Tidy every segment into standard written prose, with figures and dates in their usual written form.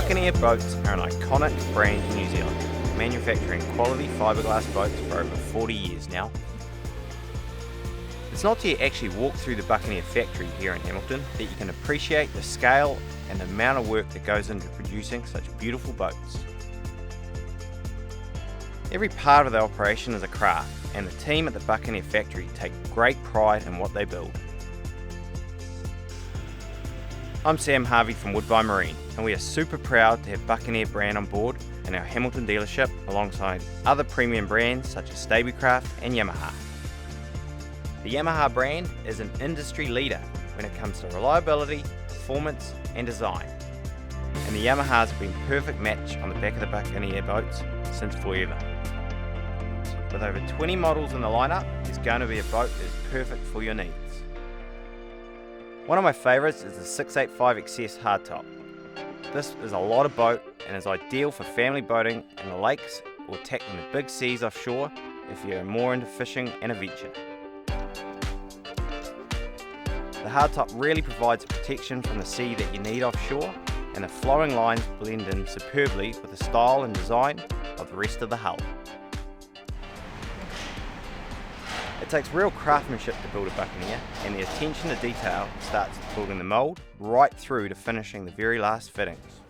Buccaneer boats are an iconic brand in New Zealand, manufacturing quality fiberglass boats for over 40 years now. It's not till you actually walk through the Buccaneer Factory here in Hamilton that you can appreciate the scale and the amount of work that goes into producing such beautiful boats. Every part of the operation is a craft, and the team at the Buccaneer Factory take great pride in what they build. I'm Sam Harvey from Woodbine Marine, and we are super proud to have Buccaneer brand on board in our Hamilton dealership alongside other premium brands such as Stablecraft and Yamaha. The Yamaha brand is an industry leader when it comes to reliability, performance and design, and the Yamahas have been a perfect match on the back of the Buccaneer boats since forever. With over 20 models in the lineup, there's going to be a boat that is perfect for your needs. One of my favourites is the 685 XS hardtop. This is a lot of boat and is ideal for family boating in the lakes or tackling the big seas offshore if you're more into fishing and adventure. The hardtop really provides protection from the sea that you need offshore, and the flowing lines blend in superbly with the style and design of the rest of the hull. It takes real craftsmanship to build a Buccaneer, and the attention to detail starts with building the mould right through to finishing the very last fittings.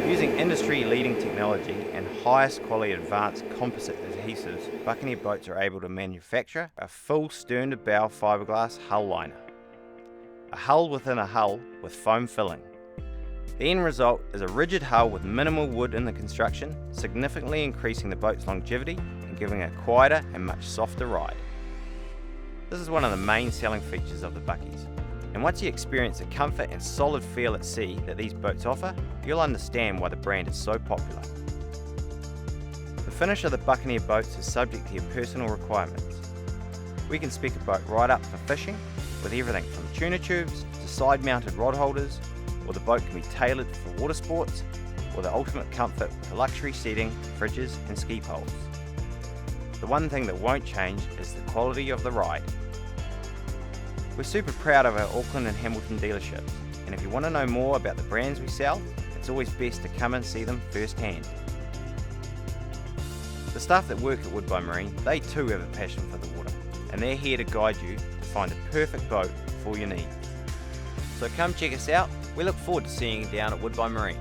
Using industry-leading technology and highest quality advanced composite adhesives, Buccaneer boats are able to manufacture a full stern-to-bow fiberglass hull liner. A hull within a hull with foam filling. The end result is a rigid hull with minimal wood in the construction, significantly increasing the boat's longevity and giving a quieter and much softer ride. This is one of the main selling features of the Buckies, and once you experience the comfort and solid feel at sea that these boats offer, you'll understand why the brand is so popular. The finish of the Buccaneer boats is subject to your personal requirements. We can spec a boat right up for fishing, with everything from tuna tubes to side-mounted rod holders, or the boat can be tailored for water sports, or the ultimate comfort with luxury seating, fridges and ski poles. The one thing that won't change is the quality of the ride. We're super proud of our Auckland and Hamilton dealerships, and if you want to know more about the brands we sell, it's always best to come and see them firsthand. The staff that work at Woodbine Marine, they too have a passion for the water, and they're here to guide you to find the perfect boat for your needs. So come check us out. We look forward to seeing you down at Woodbine Marine.